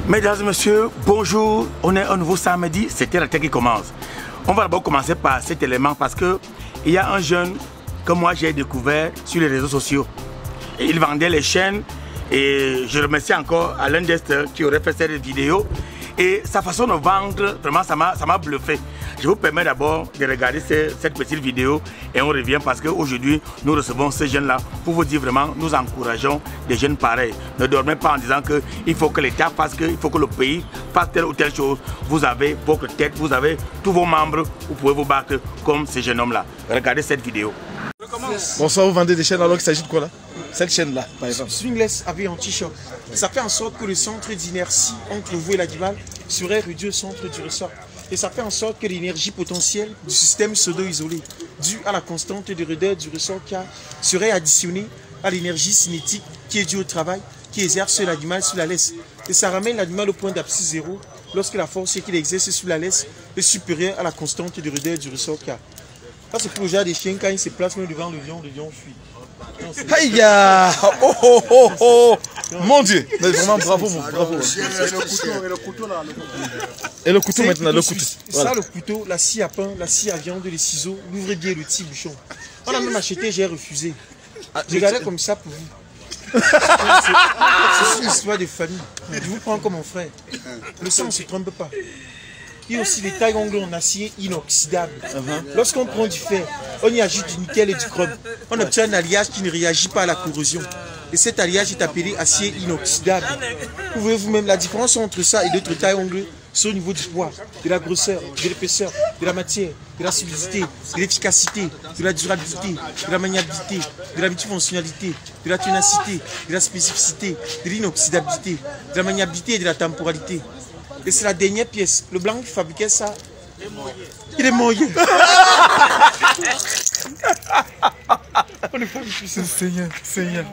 Mesdames et messieurs, bonjour. On est un nouveau samedi, c'est Terre à Terre qui commence. On va d'abord commencer par cet élément parce que il y a un jeune que moi j'ai découvert sur les réseaux sociaux. Et il vendait les chaînes et je remercie encore Alain Dester qui aurait fait cette vidéo. Et sa façon de vendre, vraiment ça m'a bluffé. Je vous permets d'abord de regarder cette petite vidéo et on revient parce qu'aujourd'hui nous recevons ces jeunes-là pour vous dire vraiment nous encourageons des jeunes pareils. Ne dormez pas en disant qu'il faut que l'État fasse, il faut que le pays fasse telle ou telle chose. Vous avez votre tête, vous avez tous vos membres, vous pouvez vous battre comme ces jeunes hommes-là. Regardez cette vidéo. Bonsoir, vous vendez des chaînes alors qu'il s'agit de quoi là? Cette chaîne-là, par exemple. Swingless avec anti-choc. Ça fait en sorte que le centre d'inertie entre vous et l'animal serait réduit au centre du ressort. Et ça fait en sorte que l'énergie potentielle du système pseudo-isolé, due à la constante de raideur du ressort K, serait additionnée à l'énergie cinétique qui est due au travail, qui exerce sur l'animal sous la laisse. Et ça ramène l'animal au point d'abscisse zéro lorsque la force qu'il exerce sous la laisse est supérieure à la constante de raideur du ressort K. Ça c'est pour le genre des chiens, quand ils se placent même devant le lion fuit. Aïe ya! Oh oh oh oh! Mon Dieu! Mais vraiment bravo, bravo. Et le couteau maintenant, le couteau. Ça, le couteau, la scie à pain, la scie à viande, les ciseaux, l'ouvrez bien le petit bouchon. On a même acheté, j'ai refusé. Je regardais comme ça pour vous. C'est une histoire de famille. Je vous prends comme mon frère. Le sang ne se trompe pas. Il y a aussi des tailles ongles en acier inoxydable. Lorsqu'on prend du fer, on y ajoute du nickel et du chrome. On obtient un alliage qui ne réagit pas à la corrosion. Et cet alliage est appelé acier inoxydable. Vous voyez vous-même la différence entre ça et d'autres tailles ongles, c'est au niveau du poids, de la grosseur, de l'épaisseur, de la matière, de la solidité, de l'efficacité, de la durabilité, de la maniabilité, de la multifonctionnalité, de la ténacité, de la spécificité, de l'inoxydabilité, de la maniabilité et de la temporalité. Et c'est la dernière pièce. Le blanc qui fabriquait ça, il est mort. Seigneur.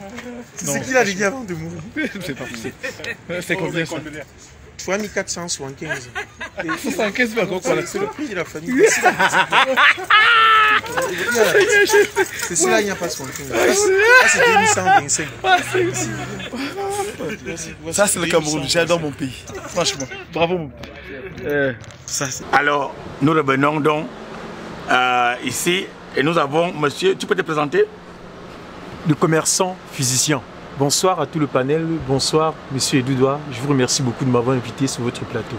C'est qui l'a dit avant de mourir? C'est pas possible. C'est combien ça? 3475. 75 c'est encore quoi là? C'est le prix de la famille. C'est cela, il n'y a pas 75. C'est 2125. Ça c'est le Cameroun, j'adore mon pays. Franchement, bravo mon pays. Alors nous revenons donc ici et nous avons monsieur, tu peux te présenter? Le commerçant physicien. Bonsoir à tout le panel, bonsoir monsieur Edouard, je vous remercie beaucoup de m'avoir invité sur votre plateau.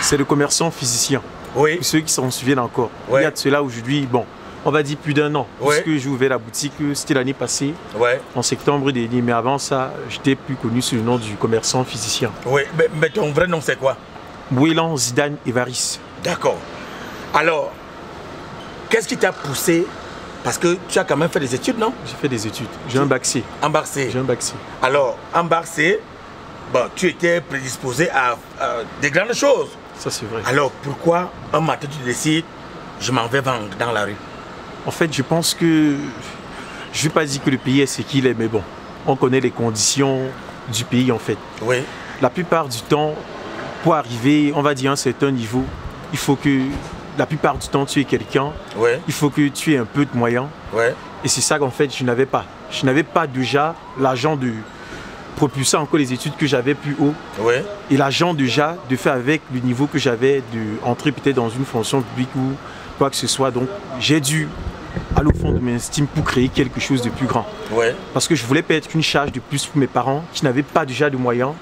C'est le commerçant physicien, oui. Pour ceux qui s'en souviennent encore. Ouais. Il y a de cela aujourd'hui, bon, on va dire plus d'1 an, Ouais. puisque j'ai ouvert la boutique, c'était l'année passée, Ouais. en septembre dernier, mais avant ça, j'étais plus connu sous le nom du commerçant physicien. Oui, mais ton vrai nom c'est quoi? Bouélan Zidane Evaris. D'accord. Alors, qu'est-ce qui t'a poussé? Parce que tu as quand même fait des études, non? J'ai fait des études, j'ai un bac C. Embarqué. J'ai un bac C. Alors, embarqué, bon, tu étais prédisposé à des grandes choses. Ça c'est vrai. Alors, pourquoi un matin tu décides, je m'en vais vendre dans la rue? En fait, je pense que, je ne vais pas dire que le pays est ce qu'il est, mais bon, on connaît les conditions du pays en fait. Oui. La plupart du temps, pour arriver, on va dire à un certain niveau, il faut que la plupart du temps tu es quelqu'un, Ouais. il faut que tu aies un peu de moyens. Ouais. Et c'est ça qu'en fait je n'avais pas. Je n'avais pas déjà l'argent de propulser encore les études que j'avais plus haut. Ouais. Et l'argent déjà de faire avec le niveau que j'avais, d'entrer peut-être dans une fonction publique ou quoi que ce soit. Donc j'ai dû aller au fond de mes estimes pour créer quelque chose de plus grand. Ouais. Parce que je voulais pas être une charge de plus pour mes parents qui n'avaient pas déjà de moyens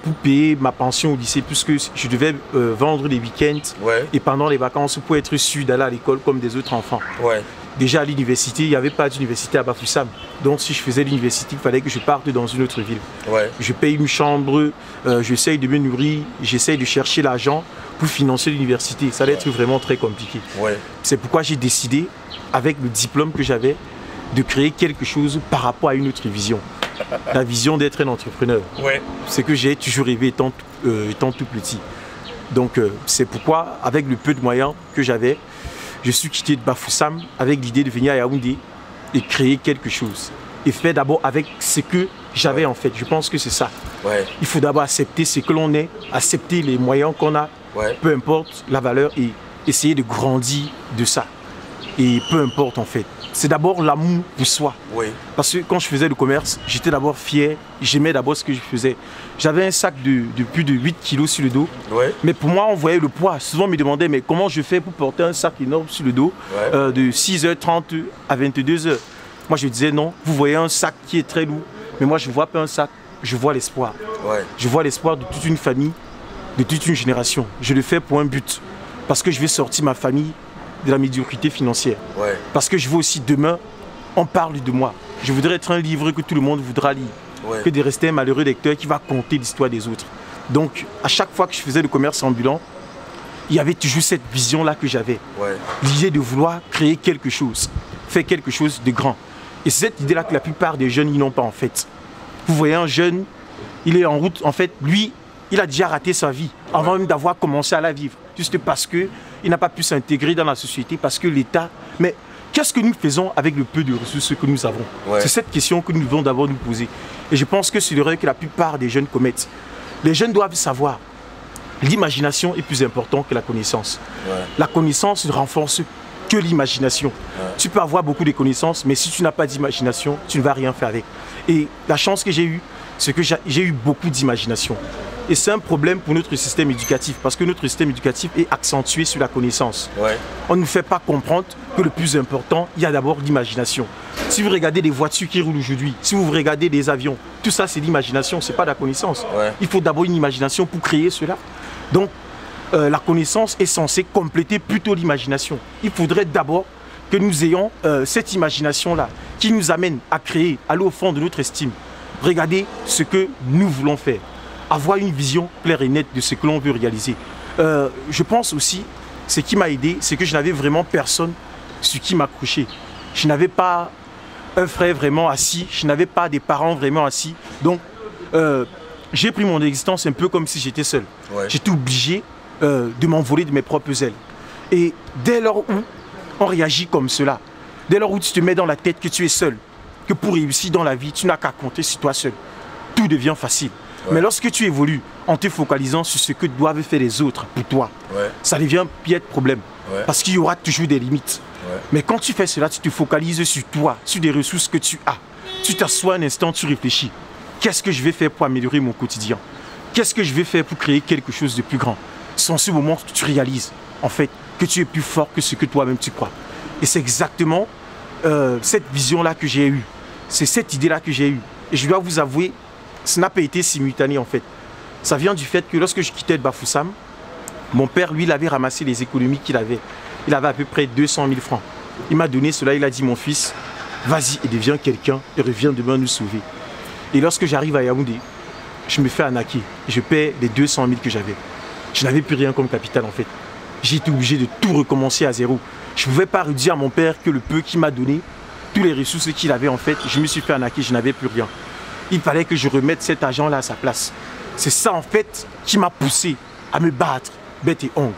pour payer ma pension au lycée, puisque je devais vendre les week-ends Ouais. et pendant les vacances pour être sûr d'aller à l'école comme des autres enfants. Ouais. Déjà à l'université, il n'y avait pas d'université à Bafoussam. Donc si je faisais l'université, il fallait que je parte dans une autre ville. Ouais. Je paye une chambre, j'essaye de me nourrir, j'essaye de chercher l'argent pour financer l'université. Ça allait être vraiment très compliqué. Ouais. C'est pourquoi j'ai décidé, avec le diplôme que j'avais, de créer quelque chose par rapport à une autre vision. La vision d'être un entrepreneur. Ouais. C'est que j'ai toujours rêvé étant tout petit. Donc c'est pourquoi, avec le peu de moyens que j'avais, je suis quitté de Bafoussam avec l'idée de venir à Yaoundé et créer quelque chose. Et faire d'abord avec ce que j'avais en fait. Je pense que c'est ça. Ouais. Il faut d'abord accepter ce que l'on est, accepter les moyens qu'on a peu importe la valeur, et essayer de grandir de ça. Et peu importe en fait. C'est d'abord l'amour pour soi. Parce que quand je faisais le commerce, j'étais d'abord fier, j'aimais d'abord ce que je faisais. J'avais un sac de plus de 8 kilos sur le dos. Mais pour moi, on voyait le poids. Souvent, on me demandait, mais comment je fais pour porter un sac énorme sur le dos de 6h30 à 22h. Moi, je disais non, vous voyez un sac qui est très lourd. Mais moi, je ne vois pas un sac, je vois l'espoir. Je vois l'espoir de toute une famille, de toute une génération. Je le fais pour un but. Parce que je vais sortir ma famille de la médiocrité financière. Parce que je veux aussi demain, on parle de moi. Je voudrais être un livre que tout le monde voudra lire. Que de rester un malheureux lecteur qui va conter l'histoire des autres. Donc, à chaque fois que je faisais le commerce ambulant, il y avait toujours cette vision-là que j'avais. L'idée de vouloir créer quelque chose, faire quelque chose de grand. Et c'est cette idée-là que la plupart des jeunes, ils n'ont pas en fait. Vous voyez un jeune, il est en route, en fait, lui, il a déjà raté sa vie avant même d'avoir commencé à la vivre. Juste parce qu'il n'a pas pu s'intégrer dans la société, parce que l'État... Mais qu'est-ce que nous faisons avec le peu de ressources que nous avons? C'est cette question que nous devons d'abord nous poser. Et je pense que c'est l'erreur que la plupart des jeunes commettent. Les jeunes doivent savoir, l'imagination est plus importante que la connaissance. La connaissance ne renforce que l'imagination. Tu peux avoir beaucoup de connaissances, mais si tu n'as pas d'imagination, tu ne vas rien faire avec. Et la chance que j'ai eue, c'est que j'ai eu beaucoup d'imagination. Et c'est un problème pour notre système éducatif, parce que notre système éducatif est accentué sur la connaissance. On ne nous fait pas comprendre que le plus important, il y a d'abord l'imagination. Si vous regardez les voitures qui roulent aujourd'hui, si vous regardez les avions, tout ça c'est l'imagination, c'est pas de la connaissance. Il faut d'abord une imagination pour créer cela. Donc, la connaissance est censée compléter plutôt l'imagination. Il faudrait d'abord que nous ayons cette imagination-là, qui nous amène à créer, aller au fond de notre estime. Regardez ce que nous voulons faire. Avoir une vision claire et nette de ce que l'on veut réaliser. Je pense aussi, ce qui m'a aidé, c'est que je n'avais vraiment personne sur qui m'accrocher. Je n'avais pas un frère vraiment assis, je n'avais pas des parents vraiment assis. Donc, j'ai pris mon existence un peu comme si j'étais seul. J'étais obligé de m'envoler de mes propres ailes. Et dès lors où on réagit comme cela, dès lors où tu te mets dans la tête que tu es seul, que pour réussir dans la vie, tu n'as qu'à compter sur toi seul, tout devient facile. Mais lorsque tu évolues en te focalisant sur ce que doivent faire les autres pour toi, ça devient un pied de problème. Parce qu'il y aura toujours des limites. Mais quand tu fais cela, tu te focalises sur toi, sur des ressources que tu as. Tu t'assois un instant, tu réfléchis. Qu'est-ce que je vais faire pour améliorer mon quotidien? Qu'est-ce que je vais faire pour créer quelque chose de plus grand? C'est en ce moment que tu réalises, en fait, que tu es plus fort que ce que toi-même tu crois. Et c'est exactement cette vision-là que j'ai eue. C'est cette idée-là que j'ai eue. Et je dois vous avouer, ça n'a pas été simultané en fait. Ça vient du fait que lorsque je quittais le Bafoussam, mon père, lui, il avait ramassé les économies qu'il avait. Il avait à peu près 200 000 francs. Il m'a donné cela, il a dit, mon fils, vas-y et deviens quelqu'un et reviens demain nous sauver. Et lorsque j'arrive à Yaoundé, je me fais arnaquer. Je paie les 200 000 que j'avais. Je n'avais plus rien comme capital en fait. J'ai été obligé de tout recommencer à zéro. Je ne pouvais pas redire à mon père que le peu qu'il m'a donné, tous les ressources qu'il avait en fait, je me suis fait arnaquer, je n'avais plus rien. Il fallait que je remette cet argent-là à sa place. C'est ça en fait qui m'a poussé à me battre, bête et ongle.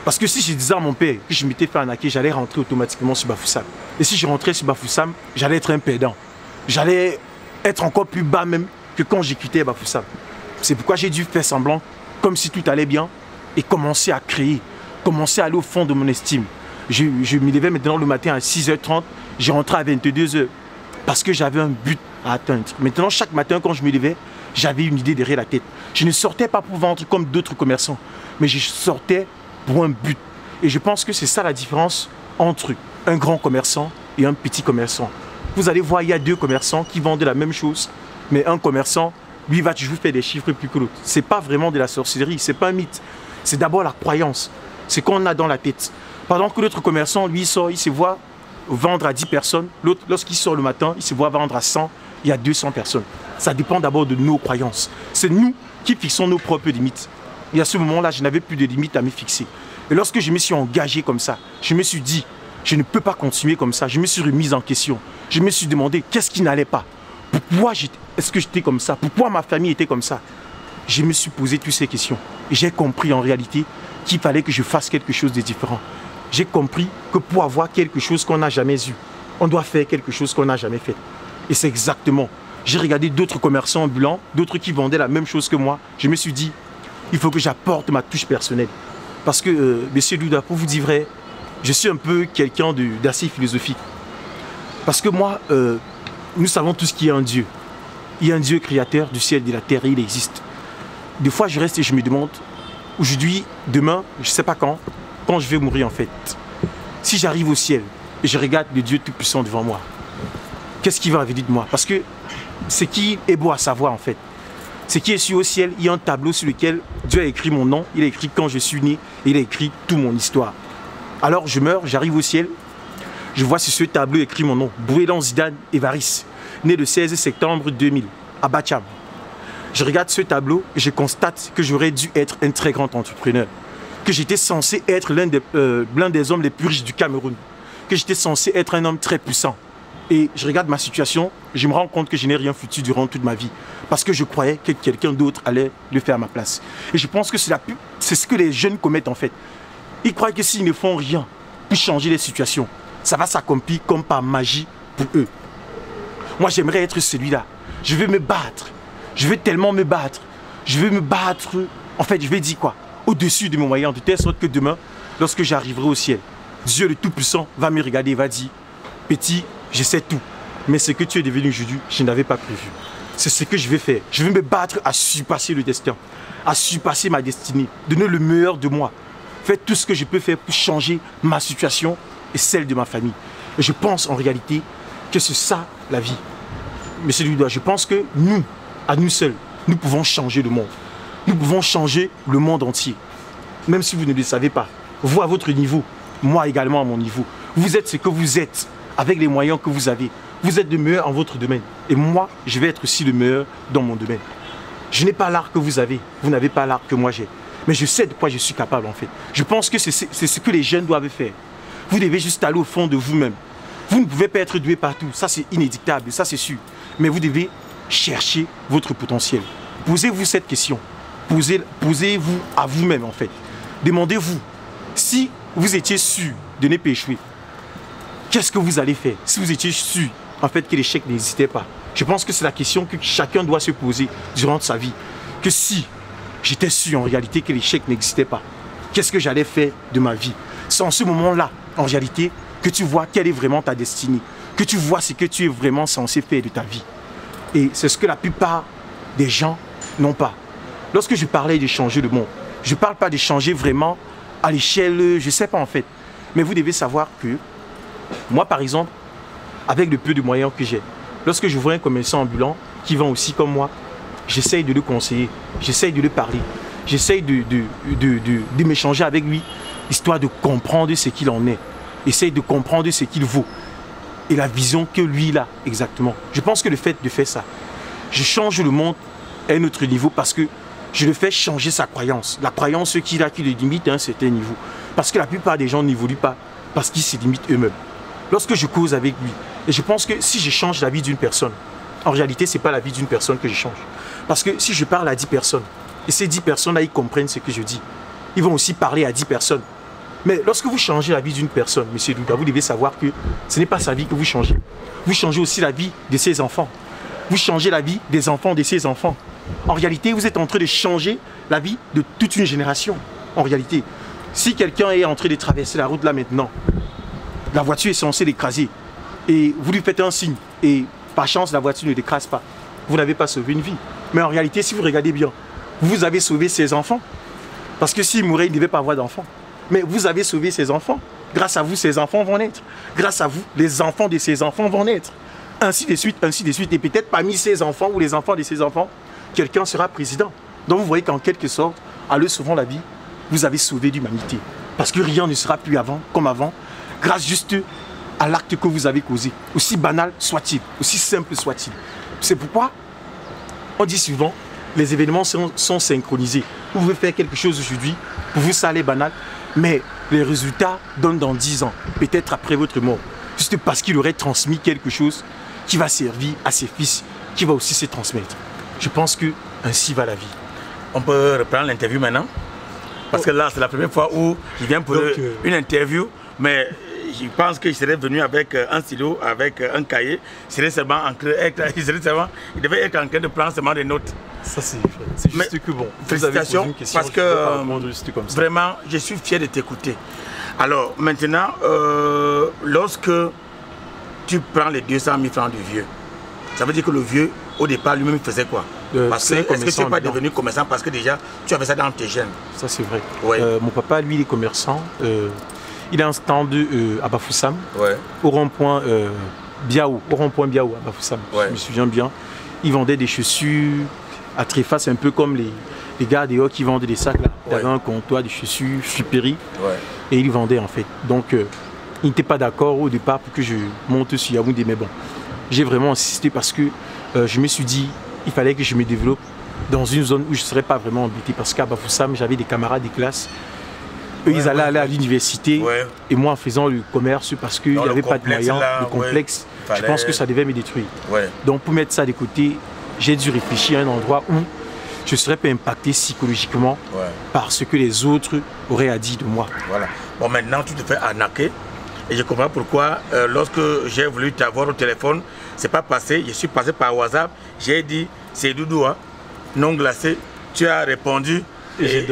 Parce que si je disais à mon père que je m'étais fait arnaquer, j'allais rentrer automatiquement sur Bafoussam. Et si je rentrais sur Bafoussam, j'allais être un perdant. J'allais être encore plus bas même que quand j'ai quitté Bafoussam. C'est pourquoi j'ai dû faire semblant, comme si tout allait bien, et commencer à créer, commencer à aller au fond de mon estime. Je me levais maintenant le matin à 6h30, j'ai rentré à 22h, parce que j'avais un but à atteindre. Maintenant, chaque matin, quand je me levais, j'avais une idée derrière la tête. Je ne sortais pas pour vendre comme d'autres commerçants, mais je sortais pour un but. Et je pense que c'est ça la différence entre un grand commerçant et un petit commerçant. Vous allez voir, il y a deux commerçants qui vendent la même chose, mais un commerçant, lui, va toujours faire des chiffres plus que l'autre. Ce n'est pas vraiment de la sorcellerie, ce n'est pas un mythe. C'est d'abord la croyance, c'est qu'on a dans la tête. Pendant que l'autre commerçant, lui, sort, il se voit vendre à 10 personnes. L'autre, lorsqu'il sort le matin, il se voit vendre à 100, il y a 200 personnes. Ça dépend d'abord de nos croyances. C'est nous qui fixons nos propres limites. Et à ce moment-là, je n'avais plus de limites à me fixer. Et lorsque je me suis engagé comme ça, je me suis dit, je ne peux pas continuer comme ça. Je me suis remise en question. Je me suis demandé, qu'est-ce qui n'allait pas? Pourquoi est-ce que j'étais comme ça? Pourquoi ma famille était comme ça? Je me suis posé toutes ces questions. Et j'ai compris en réalité qu'il fallait que je fasse quelque chose de différent. J'ai compris que pour avoir quelque chose qu'on n'a jamais eu, on doit faire quelque chose qu'on n'a jamais fait. Et c'est exactement. J'ai regardé d'autres commerçants ambulants, d'autres qui vendaient la même chose que moi. Je me suis dit, il faut que j'apporte ma touche personnelle. Parce que, monsieur Douda, pour vous dire vrai, je suis un peu quelqu'un d'assez philosophique. Parce que moi, nous savons tous qu'il y a un Dieu. Il y a un Dieu créateur du ciel et de la terre, et il existe. Des fois, je reste et je me demande, aujourd'hui, demain, je ne sais pas quand je vais mourir en fait. Si j'arrive au ciel et je regarde le Dieu Tout-Puissant devant moi, qu'est-ce qui va venir de moi? Parce que ce qui est beau à savoir en fait, c'est qu'il est sur au ciel, il y a un tableau sur lequel Dieu a écrit mon nom, il a écrit quand je suis né, et il a écrit toute mon histoire. Alors je meurs, j'arrive au ciel, je vois sur ce tableau écrit mon nom, Bouélan Zidane Évariste, né le 16 septembre 2000, à Bacham. Je regarde ce tableau et je constate que j'aurais dû être un très grand entrepreneur, que j'étais censé être l'un des hommes les plus riches du Cameroun, que j'étais censé être un homme très puissant. Et je regarde ma situation, je me rends compte que je n'ai rien foutu durant toute ma vie, parce que je croyais que quelqu'un d'autre allait le faire à ma place. Et je pense que c'est ce que les jeunes commettent en fait. Ils croient que s'ils ne font rien pour changer les situations, ça va s'accomplir comme par magie pour eux. Moi, j'aimerais être celui-là. Je veux me battre. Je veux tellement me battre. Je veux me battre. En fait, je vais dire quoi? Au-dessus de mon moyen, de telle sorte que demain, lorsque j'arriverai au ciel, Dieu le Tout-Puissant va me regarder et va dire, petit, je sais tout. Mais ce que tu es devenu aujourd'hui, je n'avais pas prévu. C'est ce que je vais faire. Je vais me battre à surpasser le destin, à surpasser ma destinée, donner le meilleur de moi. Faire tout ce que je peux faire pour changer ma situation et celle de ma famille. Et je pense en réalité que c'est ça la vie. Monsieur Douda, je pense que nous, à nous seuls, nous pouvons changer le monde. Nous pouvons changer le monde entier. Même si vous ne le savez pas. Vous à votre niveau, moi également à mon niveau. Vous êtes ce que vous êtes avec les moyens que vous avez. Vous êtes le meilleur en votre domaine. Et moi, je vais être aussi le meilleur dans mon domaine. Je n'ai pas l'art que vous avez. Vous n'avez pas l'art que moi j'ai. Mais je sais de quoi je suis capable en fait. Je pense que c'est ce que les jeunes doivent faire. Vous devez juste aller au fond de vous-même. Vous ne pouvez pas être doué partout. Ça, c'est inédictable. Ça, c'est sûr. Mais vous devez chercher votre potentiel. Posez-vous cette question. Posez-vous à vous-même en fait. Demandez-vous, si vous étiez sûr de ne pas échouer, qu'est-ce que vous allez faire? Si vous étiez sûr en fait que l'échec n'existait pas. Je pense que c'est la question que chacun doit se poser durant sa vie. Que si j'étais sûr en réalité que l'échec n'existait pas, qu'est-ce que j'allais faire de ma vie? C'est en ce moment-là, en réalité, que tu vois quelle est vraiment ta destinée. Que tu vois ce que tu es vraiment censé faire de ta vie. Et c'est ce que la plupart des gens n'ont pas. Lorsque je parlais de changer le monde, je ne parle pas de changer vraiment à l'échelle, je ne sais pas en fait. Mais vous devez savoir que moi, par exemple, avec le peu de moyens que j'ai, lorsque je vois un commerçant ambulant qui vend aussi comme moi, j'essaye de le conseiller, j'essaye de le parler, j'essaye de m'échanger avec lui, histoire de comprendre ce qu'il en est, essaye de comprendre ce qu'il vaut et la vision que lui a exactement. Je pense que le fait de faire ça, je change le monde à un autre niveau parce que je le fais changer sa croyance. La croyance qu'il a qui le limite à un certain niveau. Parce que la plupart des gens n'évoluent pas parce qu'ils se limitent eux-mêmes. Lorsque je cause avec lui, et je pense que si je change la vie d'une personne, en réalité, ce n'est pas la vie d'une personne que je change. Parce que si je parle à 10 personnes, et ces 10 personnes-là, ils comprennent ce que je dis, ils vont aussi parler à 10 personnes. Mais lorsque vous changez la vie d'une personne, monsieur Douda, vous devez savoir que ce n'est pas sa vie que vous changez. Vous changez aussi la vie de ses enfants. Vous changez la vie des enfants de ses enfants. En réalité, vous êtes en train de changer la vie de toute une génération. En réalité, si quelqu'un est en train de traverser la route là maintenant, la voiture est censée l'écraser, et vous lui faites un signe, et par chance la voiture ne l'écrase pas, vous n'avez pas sauvé une vie. Mais en réalité, si vous regardez bien, vous avez sauvé ses enfants. Parce que s'il mourait, il ne devait pas avoir d'enfants. Mais vous avez sauvé ses enfants. Grâce à vous, ses enfants vont naître. Grâce à vous, les enfants de ses enfants vont naître. Ainsi de suite, ainsi de suite. Et peut-être parmi ses enfants ou les enfants de ses enfants, quelqu'un sera président. Donc vous voyez qu'en quelque sorte, en le sauvant la vie, vous avez sauvé l'humanité. Parce que rien ne sera plus comme avant, grâce juste à l'acte que vous avez causé. Aussi banal soit-il, aussi simple soit-il. C'est pourquoi on dit souvent, les événements sont synchronisés. Vous pouvez faire quelque chose aujourd'hui, pour vous ça allait banal, mais les résultats donnent dans 10 ans, peut-être après votre mort. Juste parce qu'il aurait transmis quelque chose qui va servir à ses fils, qui va aussi se transmettre. Je pense que ainsi va la vie. On peut reprendre l'interview maintenant? Parce que là, c'est la première fois où je viens pour une interview, mais je pense que je serais venu avec un stylo, avec un cahier. Il devait être en train de prendre seulement des notes. Ça c'est juste que bon. Félicitations, parce que vraiment, je suis fier de t'écouter. Alors maintenant, lorsque tu prends les 200 000 francs du vieux, ça veut dire que le vieux, au départ, lui-même, il faisait quoi? Est-ce que tu n'es pas devenu commerçant parce que déjà, tu avais ça dans tes gènes? Ça, c'est vrai. Ouais. Mon papa, lui, il est commerçant. Il a un stand à Bafoussam, ouais. Au rond-point Biaou, à Bafoussam, ouais. Je me souviens bien. Il vendait des chaussures à tréface, un peu comme les gars dehors qui vendaient des sacs. Là. Il avait un comptoir de chaussures, friperie, ouais. Et il vendait en fait. Donc, il n'était pas d'accord au départ pour que je monte sur Yaoundé, mais bon, j'ai vraiment insisté parce que je me suis dit il fallait que je me développe dans une zone où je ne serais pas vraiment embêté parce qu'à Bafoussam, j'avais des camarades de classe. Eux, ils allaient aller à l'université, ouais. Et moi en faisant le commerce parce qu'il n'y avait pas de moyens, le complexe, ouais. Je pense que ça devait me détruire. Ouais. Donc pour mettre ça de côté, j'ai dû réfléchir à un endroit où je ne serais pas impacté psychologiquement, ouais. Par ce que les autres auraient à dire de moi. Voilà. Bon, maintenant tu te fais arnaquer et je comprends pourquoi lorsque j'ai voulu t'avoir au téléphone, c'est pas passé, je suis passé par WhatsApp, j'ai dit c'est Doudou, hein, non glacé, tu as répondu. Et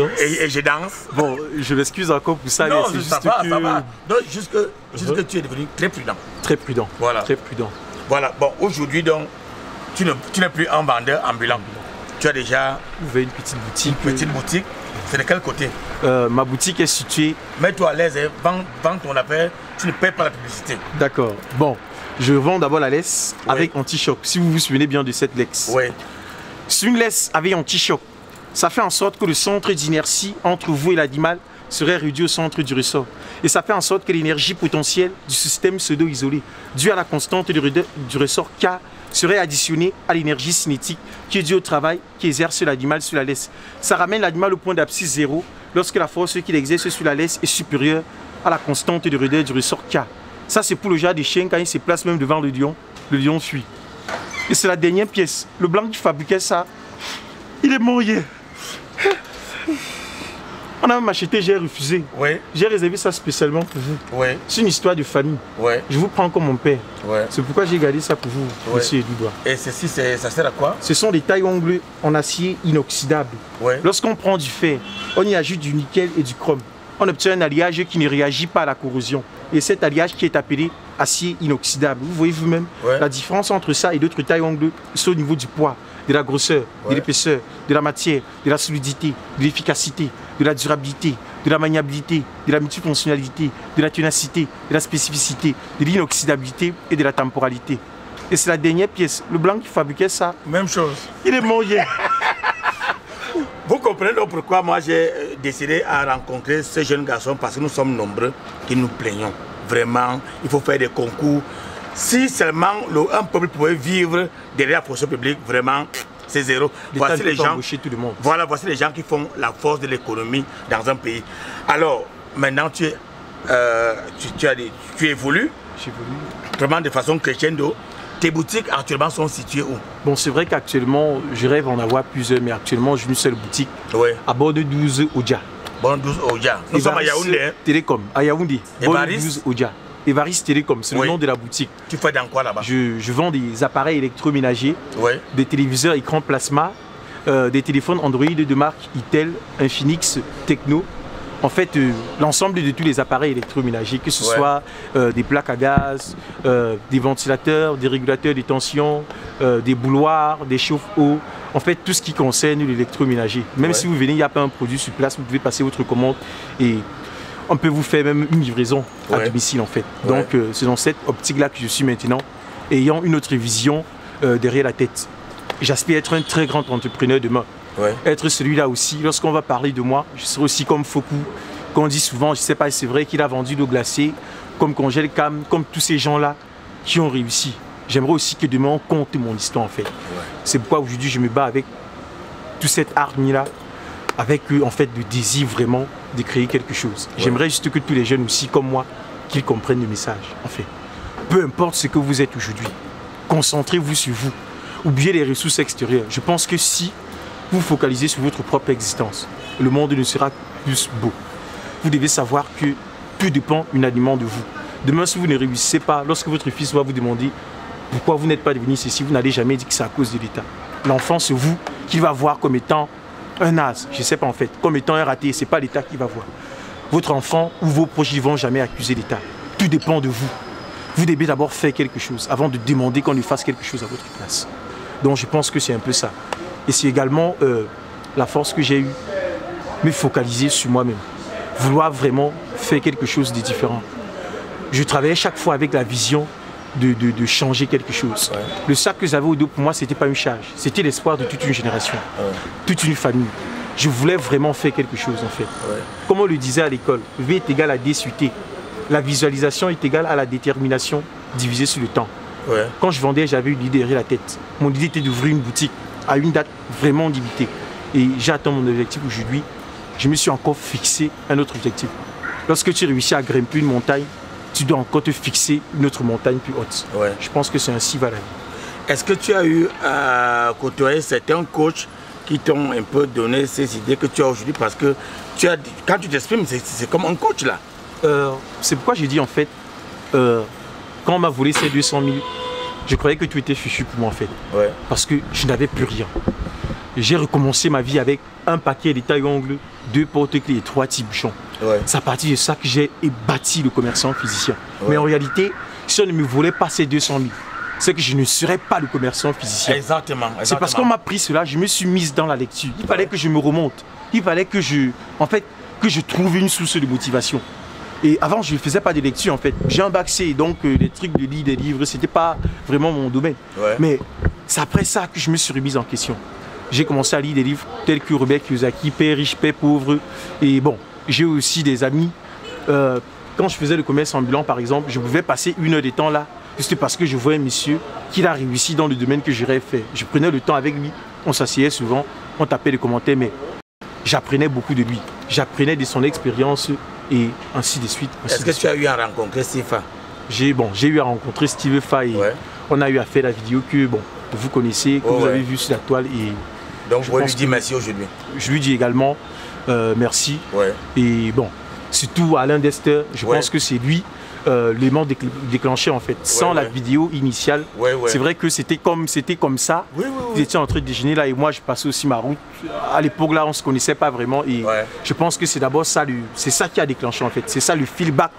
je danse. Bon, je m'excuse encore pour ça. Non, ça va. Donc, juste que tu es devenu très prudent. Très prudent. Voilà. Très prudent. Voilà. Bon, aujourd'hui, donc, tu n'es plus un vendeur ambulant. Tu as déjà ouvert une petite boutique. Une petite boutique. C'est de quel côté? Ma boutique est située. Mets-toi à l'aise, hein. Vends ton affaire. Tu ne payes pas la publicité. D'accord. Bon, je vends d'abord la laisse, oui, avec anti-choc. Si vous vous souvenez bien de cette laisse. Oui. C'est une laisse avec anti-choc. Ça fait en sorte que le centre d'inertie entre vous et l'animal serait réduit au centre du ressort. Et ça fait en sorte que l'énergie potentielle du système pseudo-isolé, due à la constante du ressort K, serait additionnée à l'énergie cinétique qui est due au travail qu'exerce l'animal sur la laisse. Ça ramène l'animal au point d'abscisse zéro lorsque la force qu'il exerce sur la laisse est supérieure à la constante de rudeur du ressort K. Ça, c'est pour le genre des chiens, quand il se place même devant le lion fuit. Et c'est la dernière pièce. Le blanc qui fabriquait ça, il est mort hier. On a même acheté, j'ai refusé. Oui. J'ai réservé ça spécialement pour vous. Oui. C'est une histoire de famille. Oui. Je vous prends comme mon père. Oui. C'est pourquoi j'ai gardé ça pour vous, oui, monsieur Edouard. Et ceci, ça sert à quoi? Ce sont des tailles-ongles en acier inoxydable. Oui. Lorsqu'on prend du fer, on y ajoute du nickel et du chrome. On obtient un alliage qui ne réagit pas à la corrosion. Et cet alliage qui est appelé acier inoxydable. Vous voyez vous-même, ouais, la différence entre ça et d'autres tailles-ongles, c'est au niveau du poids, de la grosseur, ouais, de l'épaisseur, de la matière, de la solidité, de l'efficacité, de la durabilité, de la maniabilité, de la multifonctionnalité, de la ténacité, de la spécificité, de l'inoxydabilité et de la temporalité. Et c'est la dernière pièce. Le blanc qui fabriquait ça, même chose. Il est mort hier. Vous comprenez donc pourquoi moi j'ai décidé à rencontrer ces jeunes garçons, parce que nous sommes nombreux qui nous plaignons. Vraiment, il faut faire des concours. Si seulement un peuple pouvait vivre derrière la fonction publique, vraiment, c'est zéro. Voici les gens, tout le monde. Voilà, voici les gens qui font la force de l'économie dans un pays. Alors, maintenant, tu évolues. J'évolue. Vraiment de façon crescendo. Tes boutiques actuellement sont situées où? Bon, c'est vrai qu'actuellement, je rêve en avoir plusieurs, mais actuellement, j'ai une seule boutique, ouais, à bord de 12 Odia. Bon, 12 Odia. Nous sommes à Yaoundé. Hein? Télécom, à Yaoundé. Evaris 12 Odia. Evaris Télécom, c'est, oui, le nom de la boutique. Tu fais dans quoi là-bas? Je vends des appareils électroménagers, ouais, des téléviseurs écran plasma, des téléphones Android de marque Itel, Infinix, Tecno. En fait, l'ensemble de tous les appareils électroménagers, que ce, ouais, soit des plaques à gaz, des ventilateurs, des régulateurs de tension, des bouilloires, des chauffe-eau, en fait tout ce qui concerne l'électroménager. Même, ouais, si vous venez, il n'y a pas un produit sur place, vous pouvez passer votre commande et on peut vous faire même une livraison, ouais, à domicile en fait. Ouais. Donc c'est dans cette optique-là que je suis maintenant, ayant une autre vision derrière la tête. J'aspire être un très grand entrepreneur demain. Ouais. Être celui-là aussi, lorsqu'on va parler de moi, je serai aussi comme Fokou, qu'on dit souvent, je ne sais pas si c'est vrai, qu'il a vendu l'eau glacée, comme Congèle Cam, comme tous ces gens-là qui ont réussi. J'aimerais aussi que demain on compte mon histoire en fait. Ouais. C'est pourquoi aujourd'hui je me bats avec toute cette armée-là, avec en fait le désir vraiment de créer quelque chose. Ouais. J'aimerais juste que tous les jeunes aussi comme moi, qu'ils comprennent le message en fait. Peu importe ce que vous êtes aujourd'hui, concentrez-vous sur vous, oubliez les ressources extérieures. Je pense que si vous focalisez sur votre propre existence, le monde ne sera plus beau. Vous devez savoir que tout dépend unanimement de vous. Demain, si vous ne réussissez pas, lorsque votre fils va vous demander pourquoi vous n'êtes pas devenu ceci, vous n'allez jamais dire que c'est à cause de l'État. L'enfant, c'est vous qui va voir comme étant un naze, je ne sais pas en fait, comme étant un raté, ce n'est pas l'État qui va voir. Votre enfant ou vos proches ne vont jamais accuser l'État. Tout dépend de vous. Vous devez d'abord faire quelque chose avant de demander qu'on lui fasse quelque chose à votre place. Donc je pense que c'est un peu ça. Et c'est également la force que j'ai eue, me focaliser sur moi-même. Vouloir vraiment faire quelque chose de différent. Je travaillais chaque fois avec la vision de changer quelque chose. Ouais. Le sac que j'avais au dos, pour moi, ce n'était pas une charge. C'était l'espoir de toute une génération, toute une famille. Je voulais vraiment faire quelque chose, en fait. Ouais. Comme on le disait à l'école, V est égal à D sur T. La visualisation est égale à la détermination divisée sur le temps. Ouais. Quand je vendais, j'avais une idée derrière la tête. Mon idée était d'ouvrir une boutique à une date vraiment limitée. Et j'attends mon objectif aujourd'hui. Je me suis encore fixé un autre objectif. Lorsque tu réussis à grimper une montagne, tu dois encore te fixer une autre montagne plus haute. Ouais. Je pense que c'est ainsi va la vie. Est-ce que tu as eu à côtoyer certains coachs qui t'ont un peu donné ces idées que tu as aujourd'hui? Parce que quand tu t'exprimes, c'est comme un coach là. C'est pourquoi j'ai dit en fait, quand on m'a volé ces 200 000, je croyais que tout était fichu pour moi en fait. Ouais. Parce que je n'avais plus rien. J'ai recommencé ma vie avec un paquet de taille-ongles, 2 porte-clés et 3 petits bouchons. Ouais. C'est à partir de ça que j'ai bâti le commerçant physicien. Ouais. Mais en réalité, si on ne me volait pas ces 200 000, c'est que je ne serais pas le commerçant physicien. Exactement. C'est parce qu'on m'a pris cela, je me suis mise dans la lecture. Il fallait que je me remonte. Il fallait que je trouve une source de motivation. Et avant, je ne faisais pas de lecture en fait. J'ai un bac C, donc les trucs de lire des livres, ce n'était pas vraiment mon domaine. Ouais. Mais c'est après ça que je me suis remise en question. J'ai commencé à lire des livres tels que Robert Kiyosaki, Père riche, Père pauvre. Et bon, j'ai aussi des amis. Quand je faisais le commerce ambulant, par exemple, je pouvais passer 1 heure de temps là, juste parce que je voyais un monsieur qui a réussi dans le domaine que j'aurais fait. Je prenais le temps avec lui, on s'asseyait souvent, on tapait des commentaires, mais j'apprenais beaucoup de lui. J'apprenais de son expérience et ainsi de suite. Est-ce que tu as eu à rencontrer Steve Fa? J'ai eu à rencontrer Steve Fa et on a eu à faire la vidéo que vous connaissez, que vous avez vue sur la toile. Et donc vous lui dites merci aujourd'hui. Je lui dis également merci. Ouais. Et bon, surtout Alain Dester, je pense que c'est lui l'élément déclenché en fait. Sans la vidéo initiale, c'est vrai que c'était comme ça. Ils étaient en train de déjeuner là et moi je passais aussi ma route. À l'époque là on ne se connaissait pas vraiment et je pense que c'est d'abord ça, c'est ça qui a déclenché en fait. C'est ça le feedback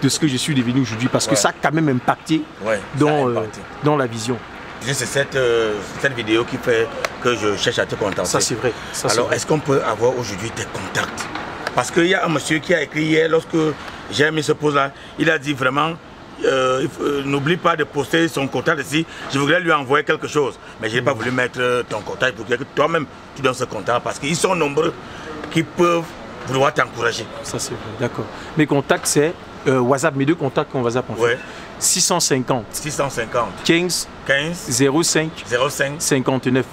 de ce que je suis devenu aujourd'hui parce que ça a quand même impacté dans la vision. C'est cette vidéo qui fait que je cherche à te contacter. Ça c'est vrai. Alors est-ce qu'on peut avoir aujourd'hui tes contacts? Parce qu'il y a un monsieur qui a écrit hier, lorsque j'ai mis ce post là, il a dit vraiment, n'oublie pas de poster son contact ici, je voudrais lui envoyer quelque chose. Mais je n'ai pas voulu mettre ton contact pour que toi-même tu donnes ce contact parce qu'ils sont nombreux qui peuvent vouloir t'encourager. Ça c'est vrai, d'accord. Mes contacts c'est WhatsApp, mes 2 contacts qu'on WhatsApp en fait. 650 15 05 59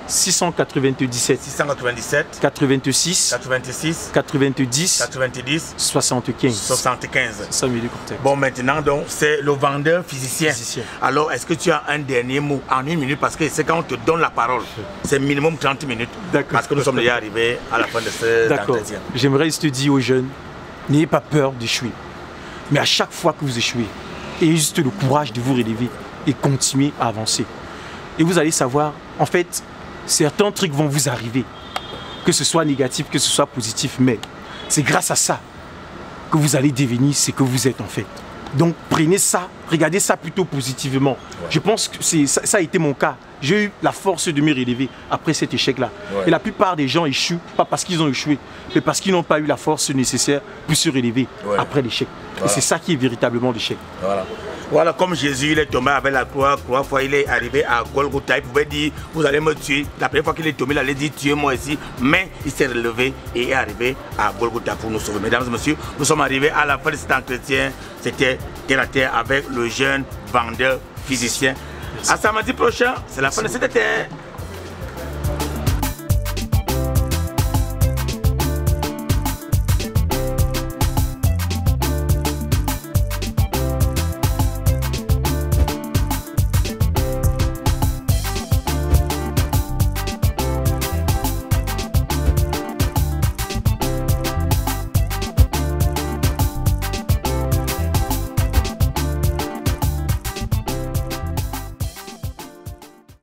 697 86 90 75. Ça me dit contact. Bon, maintenant donc c'est le vendeur physicien. Alors est-ce que tu as un dernier mot en 1 minute parce que c'est quand on te donne la parole, c'est minimum 30 minutes. Parce que nous sommes déjà arrivés à la fin de ce entretien. J'aimerais juste dire aux jeunes, n'ayez pas peur d'échouer. Mais à chaque fois que vous échouez, ayez juste le courage de vous relever et continuer à avancer. Et vous allez savoir, en fait, certains trucs vont vous arriver, que ce soit négatif, que ce soit positif, mais c'est grâce à ça que vous allez devenir ce que vous êtes en fait. Donc prenez ça, regardez ça plutôt positivement. Je pense que ça a été mon cas. J'ai eu la force de me relever après cet échec-là. Et la plupart des gens échouent, pas parce qu'ils ont échoué, mais parce qu'ils n'ont pas eu la force nécessaire pour se relever après l'échec. Et c'est ça qui est véritablement l'échec. Voilà, comme Jésus, il est tombé avec la croix, fois il est arrivé à Golgotha, il pouvait dire, vous allez me tuer. La première fois qu'il est tombé, il allait dire, tuez-moi ici. Mais il s'est relevé et est arrivé à Golgotha pour nous sauver. Mesdames et messieurs, nous sommes arrivés à la fin de cet entretien. C'était terre à terre avec le jeune vendeur physicien. À samedi prochain, c'est la fin de cet été.